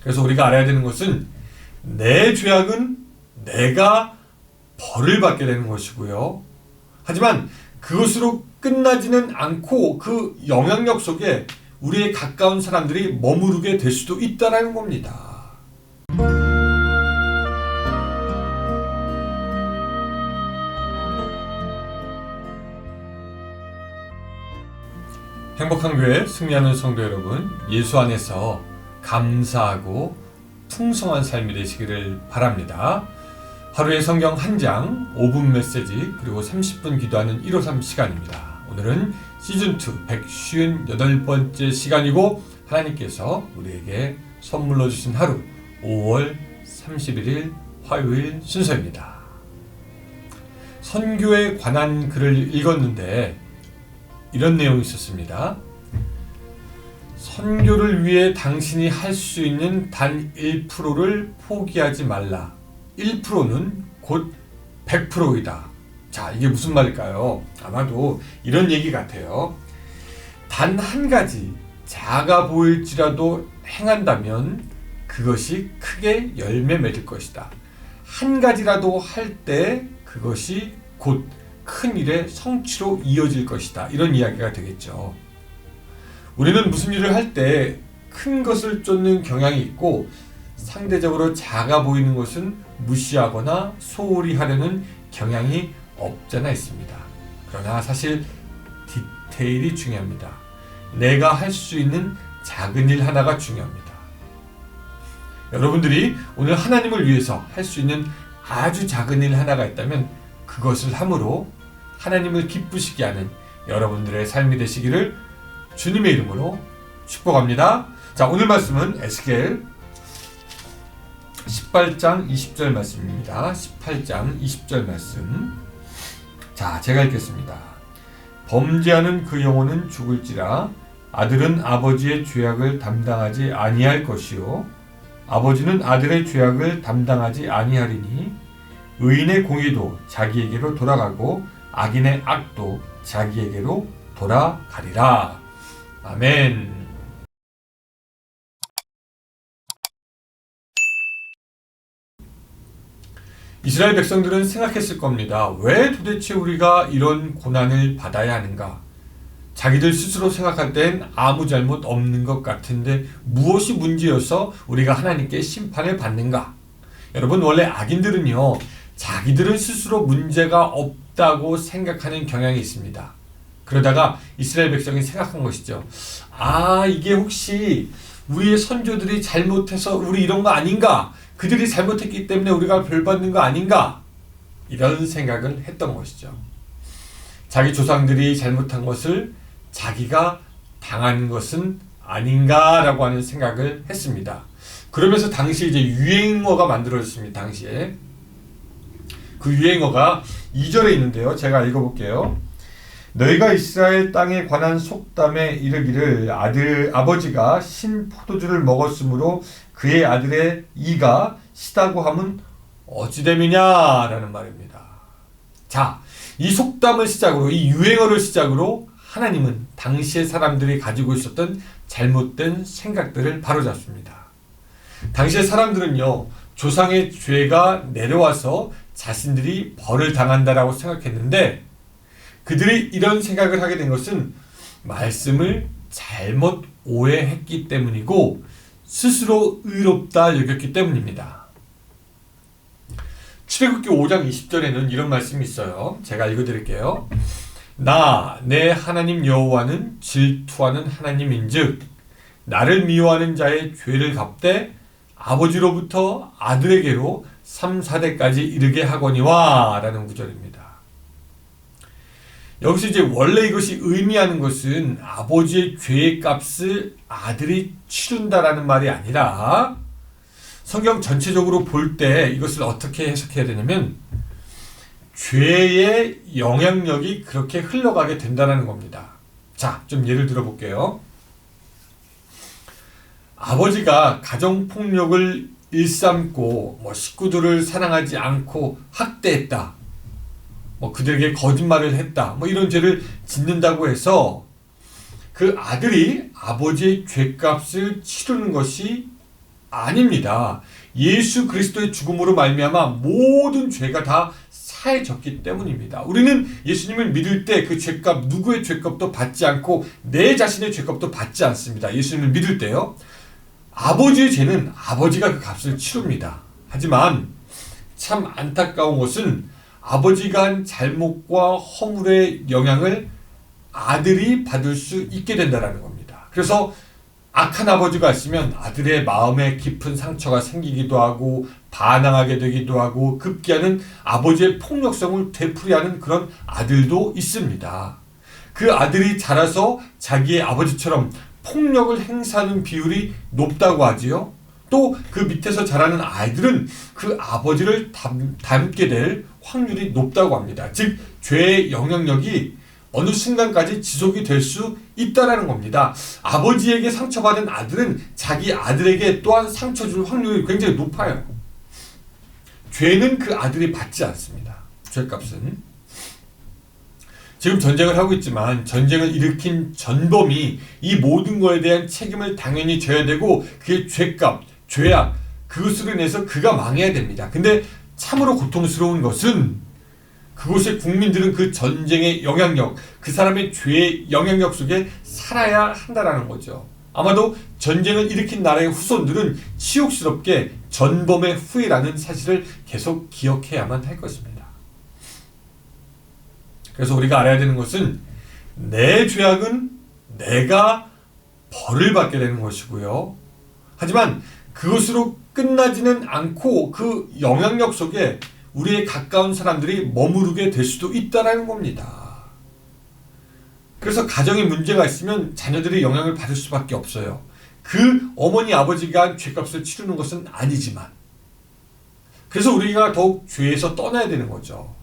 그래서 우리가 알아야 되는 것은 내 죄악은 내가 벌을 받게 되는 것이고요. 하지만 그것으로 끝나지는 않고 그 영향력 속에 우리의 가까운 사람들이 머무르게 될 수도 있다는 겁니다. 행복한 교회 승리하는 성도 여러분, 예수 안에서 감사하고 풍성한 삶이 되시기를 바랍니다. 하루에 성경 한 장, 5분 메시지, 그리고 30분 기도하는 153 시간입니다. 오늘은 시즌2 158번째 시간이고 하나님께서 우리에게 선물로 주신 하루 5월 31일 화요일 순서입니다. 선교에 관한 글을 읽었는데 이런 내용이 있었습니다. 선교를 위해 당신이 할 수 있는 단 1%를 포기하지 말라. 1%는 곧 100%이다. 자, 이게 무슨 말일까요? 아마도 이런 얘기 같아요. 단 한 가지 작아 보일지라도 행한다면 그것이 크게 열매 맺을 것이다. 한 가지라도 할 때 그것이 곧 큰 일의 성취로 이어질 것이다. 이런 이야기가 되겠죠. 우리는 무슨 일을 할 때 큰 것을 쫓는 경향이 있고 상대적으로 작아 보이는 것은 무시하거나 소홀히 하려는 경향이 없잖아 있습니다. 그러나 사실 디테일이 중요합니다. 내가 할 수 있는 작은 일 하나가 중요합니다. 여러분들이 오늘 하나님을 위해서 할 수 있는 아주 작은 일 하나가 있다면 그것을 함으로 하나님을 기쁘시게 하는 여러분들의 삶이 되시기를 주님의 이름으로 축복합니다. 자, 오늘 말씀은 에스겔 18장 20절 말씀입니다. 18장 20절 말씀. 자, 제가 읽겠습니다. 범죄하는 그 영혼은 죽을지라 아들은 아버지의 죄악을 담당하지 아니할 것이요 아버지는 아들의 죄악을 담당하지 아니하리니 의인의 공의도 자기에게로 돌아가고 악인의 악도 자기에게로 돌아가리라. 아멘. 이스라엘 백성들은 생각했을 겁니다. 왜 도대체 우리가 이런 고난을 받아야 하는가? 자기들 스스로 생각할 땐 아무 잘못 없는 것 같은데 무엇이 문제여서 우리가 하나님께 심판을 받는가? 여러분, 원래 악인들은요, 자기들은 스스로 문제가 없다고 생각하는 경향이 있습니다. 그러다가 이스라엘 백성이 생각한 것이죠. 아, 이게 혹시 우리의 선조들이 잘못해서 우리 이런 거 아닌가? 그들이 잘못했기 때문에 우리가 벌 받는 거 아닌가? 이런 생각을 했던 것이죠. 자기 조상들이 잘못한 것을 자기가 당한 것은 아닌가라고 하는 생각을 했습니다. 그러면서 당시 이제 유행어가 만들어졌습니다. 당시에. 그 유행어가 2절에 있는데요. 제가 읽어볼게요. 너희가 이스라엘 땅에 관한 속담에 이르기를 아버지가 신 포도주를 먹었으므로 그의 아들의 이가 시다고 하면 어찌됨이냐라는 말입니다. 자, 이 속담을 시작으로, 이 유행어를 시작으로 하나님은 당시의 사람들이 가지고 있었던 잘못된 생각들을 바로잡습니다. 당시의 사람들은요, 조상의 죄가 내려와서 자신들이 벌을 당한다라고 생각했는데 그들이 이런 생각을 하게 된 것은 말씀을 잘못 오해했기 때문이고 스스로 의롭다 여겼기 때문입니다. 출애굽기 5장 20절에는 이런 말씀이 있어요. 제가 읽어드릴게요. 나 내 하나님 여호와는 질투하는 하나님인즉 나를 미워하는 자의 죄를 갚되 아버지로부터 아들에게로 3, 4대까지 이르게 하거니와 라는 구절입니다. 여기서 이제 원래 이것이 의미하는 것은 아버지의 죄의 값을 아들이 치른다라는 말이 아니라 성경 전체적으로 볼 때 이것을 어떻게 해석해야 되냐면 죄의 영향력이 그렇게 흘러가게 된다는 겁니다. 자, 좀 예를 들어 볼게요. 아버지가 가정폭력을 일삼고 식구들을 사랑하지 않고 학대했다. 그들에게 거짓말을 했다. 이런 죄를 짓는다고 해서 그 아들이 아버지의 죄값을 치르는 것이 아닙니다. 예수 그리스도의 죽음으로 말미암아 모든 죄가 다 사해졌기 때문입니다. 우리는 예수님을 믿을 때 그 죄값, 누구의 죄값도 받지 않고 내 자신의 죄값도 받지 않습니다. 예수님을 믿을 때요. 아버지의 죄는 아버지가 그 값을 치릅니다. 하지만 참 안타까운 것은 아버지가 한 잘못과 허물의 영향을 아들이 받을 수 있게 된다는 겁니다. 그래서 악한 아버지가 있으면 아들의 마음에 깊은 상처가 생기기도 하고 반항하게 되기도 하고 급기야는 아버지의 폭력성을 되풀이하는 그런 아들도 있습니다. 그 아들이 자라서 자기의 아버지처럼 폭력을 행사하는 비율이 높다고 하지요. 또 그 밑에서 자라는 아이들은 그 아버지를 닮게 될 확률이 높다고 합니다. 즉 죄의 영향력이 어느 순간까지 지속이 될 수 있다는 겁니다. 아버지에게 상처받은 아들은 자기 아들에게 또한 상처 줄 확률이 굉장히 높아요. 죄는 그 아들이 받지 않습니다. 죄값은. 지금 전쟁을 하고 있지만 전쟁을 일으킨 전범이 이 모든 것에 대한 책임을 당연히 져야 되고 그의 죄값, 죄악, 그것으로 인해서 그가 망해야 됩니다. 근데 참으로 고통스러운 것은 그곳의 국민들은 그 전쟁의 영향력, 그 사람의 죄의 영향력 속에 살아야 한다는 거죠. 아마도 전쟁을 일으킨 나라의 후손들은 치욕스럽게 전범의 후예라는 사실을 계속 기억해야만 할 것입니다. 그래서 우리가 알아야 되는 것은 내 죄악은 내가 벌을 받게 되는 것이고요. 하지만 그것으로 끝나지는 않고 그 영향력 속에 우리의 가까운 사람들이 머무르게 될 수도 있다는 겁니다. 그래서 가정에 문제가 있으면 자녀들이 영향을 받을 수밖에 없어요. 그 어머니 아버지가 한 죄값을 치르는 것은 아니지만 그래서 우리가 더욱 죄에서 떠나야 되는 거죠.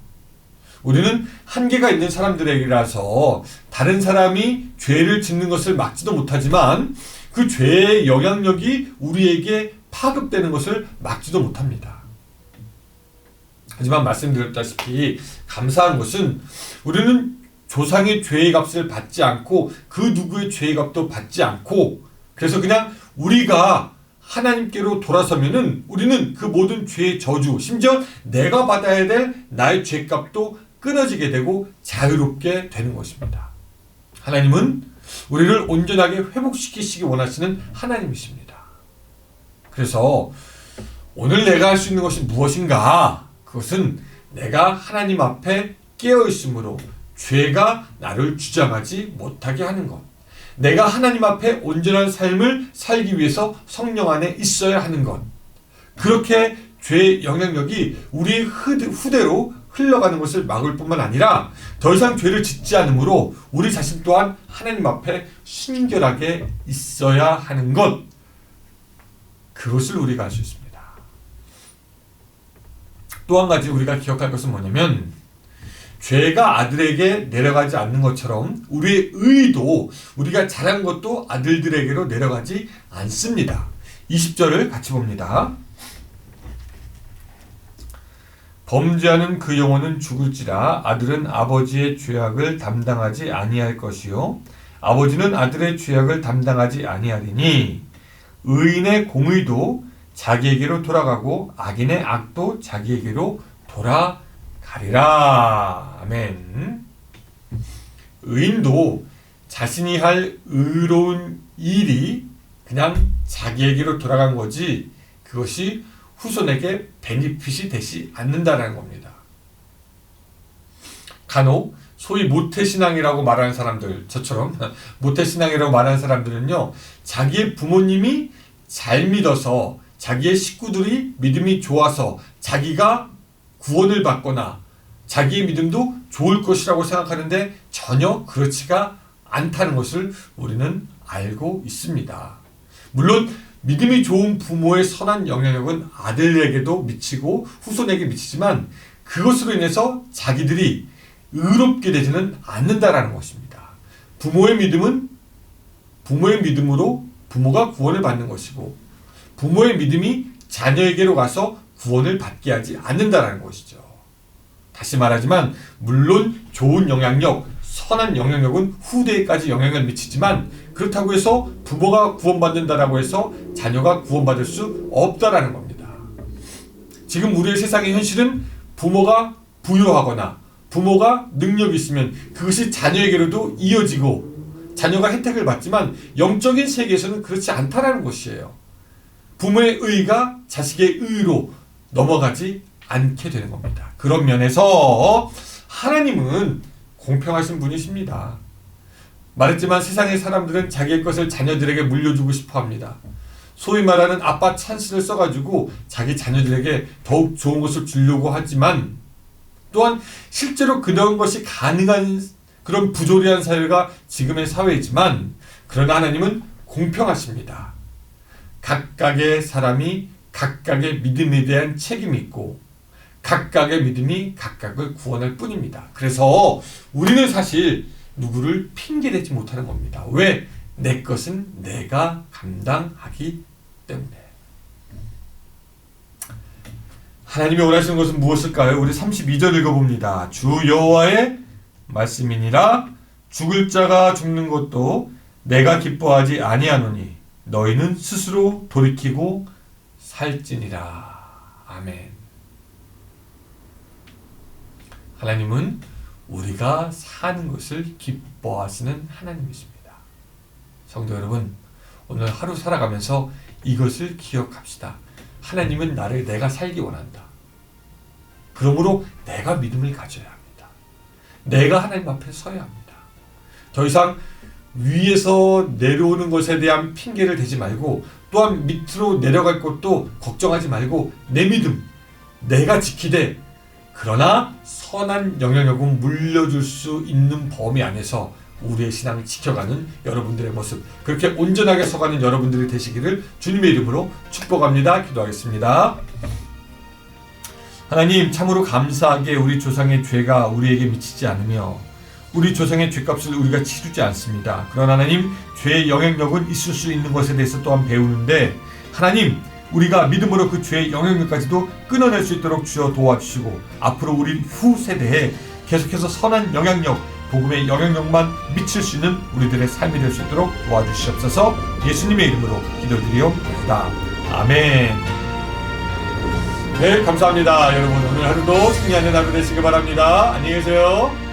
우리는 한계가 있는 사람들에게라서 다른 사람이 죄를 짓는 것을 막지도 못하지만 그 죄의 영향력이 우리에게 파급되는 것을 막지도 못합니다. 하지만 말씀드렸다시피 감사한 것은 우리는 조상의 죄의 값을 받지 않고 그 누구의 죄의 값도 받지 않고 그래서 그냥 우리가 하나님께로 돌아서면은 우리는 그 모든 죄의 저주, 심지어 내가 받아야 될 나의 죄값도 끊어지게 되고 자유롭게 되는 것입니다. 하나님은 우리를 온전하게 회복시키시기 원하시는 하나님이십니다. 그래서 오늘 내가 할 수 있는 것이 무엇인가? 그것은 내가 하나님 앞에 깨어있으므로 죄가 나를 주장하지 못하게 하는 것. 내가 하나님 앞에 온전한 삶을 살기 위해서 성령 안에 있어야 하는 것. 그렇게 죄의 영향력이 우리의 후대로 흘러가는 것을 막을 뿐만 아니라 더 이상 죄를 짓지 않으므로 우리 자신 또한 하나님 앞에 순결하게 있어야 하는 것. 그것을 우리가 할 수 있습니다. 또 한 가지 우리가 기억할 것은 뭐냐면 죄가 아들에게 내려가지 않는 것처럼 우리의 의도, 우리가 잘한 것도 아들들에게로 내려가지 않습니다. 20절을 같이 봅니다. 범죄하는 그 영혼은 죽을지라 아들은 아버지의 죄악을 담당하지 아니할 것이요 아버지는 아들의 죄악을 담당하지 아니하리니 의인의 공의도 자기에게로 돌아가고 악인의 악도 자기에게로 돌아가리라. 아멘. 의인도 자신이 할 의로운 일이 그냥 자기에게로 돌아간 거지 그것이 후손에게 베니핏이 되지 않는다는 겁니다. 간혹 소위 모태신앙이라고 말하는 사람들, 저처럼 모태신앙이라고 말하는 사람들은요, 자기의 부모님이 잘 믿어서 자기의 식구들이 믿음이 좋아서 자기가 구원을 받거나 자기의 믿음도 좋을 것이라고 생각하는데 전혀 그렇지가 않다는 것을 우리는 알고 있습니다. 물론 믿음이 좋은 부모의 선한 영향력은 아들에게도 미치고 후손에게 미치지만 그것으로 인해서 자기들이 의롭게 되지는 않는다라는 것입니다. 부모의 믿음은 부모의 믿음으로 부모가 구원을 받는 것이고 부모의 믿음이 자녀에게로 가서 구원을 받게 하지 않는다라는 것이죠. 다시 말하지만 물론 좋은 영향력, 선한 영향력은 후대에까지 영향을 미치지만 그렇다고 해서 부모가 구원받는다라고 해서 자녀가 구원받을 수 없다라는 겁니다. 지금 우리의 세상의 현실은 부모가 부유하거나 부모가 능력이 있으면 그것이 자녀에게로도 이어지고 자녀가 혜택을 받지만 영적인 세계에서는 그렇지 않다라는 것이에요. 부모의 의가 자식의 의로 넘어가지 않게 되는 겁니다. 그런 면에서 하나님은 공평하신 분이십니다. 말했지만 세상의 사람들은 자기의 것을 자녀들에게 물려주고 싶어 합니다. 소위 말하는 아빠 찬스를 써가지고 자기 자녀들에게 더욱 좋은 것을 주려고 하지만 또한 실제로 그런 것이 가능한 그런 부조리한 사회가 지금의 사회이지만 그러나 하나님은 공평하십니다. 각각의 사람이 각각의 믿음에 대한 책임이 있고 각각의 믿음이 각각을 구원할 뿐입니다. 그래서 우리는 사실 누구를 핑계대지 못하는 겁니다. 왜? 내 것은 내가 감당하기 때문에. 하나님이 원하시는 것은 무엇일까요? 우리 32절 읽어봅니다. 주 여호와의 말씀이니라. 죽을 자가 죽는 것도 내가 기뻐하지 아니하노니 너희는 스스로 돌이키고 살지니라. 아멘. 하나님은 우리가 사는 것을 기뻐하시는 하나님이십니다. 성도 여러분, 오늘 하루 살아가면서 이것을 기억합시다. 하나님은 나를 내가 살기 원한다. 그러므로 내가 믿음을 가져야 합니다. 내가 하나님 앞에 서야 합니다. 더 이상 위에서 내려오는 것에 대한 핑계를 대지 말고 또한 밑으로 내려갈 것도 걱정하지 말고 내 믿음, 내가 지키되 그러나 선한 영향력은 물려줄 수 있는 범위 안에서 우리의 신앙을 지켜가는 여러분들의 모습, 그렇게 온전하게 서가는 여러분들이 되시기를 주님의 이름으로 축복합니다. 기도하겠습니다. 하나님, 참으로 감사하게 우리 조상의 죄가 우리에게 미치지 않으며 우리 조상의 죄값을 우리가 치르지 않습니다. 그러나 하나님, 죄의 영향력은 있을 수 있는 것에 대해서 또한 배우는데 하나님, 우리가 믿음으로 그 죄의 영향력까지도 끊어낼 수 있도록 주여 도와주시고 앞으로 우리 후 세대에 계속해서 선한 영향력, 복음의 영향력만 미칠 수 있는 우리들의 삶이 될 수 있도록 도와주시옵소서. 예수님의 이름으로 기도드리옵나이다. 아멘. 네, 감사합니다. 여러분, 오늘 하루도 승리하는 하루 되시기 바랍니다. 안녕히 계세요.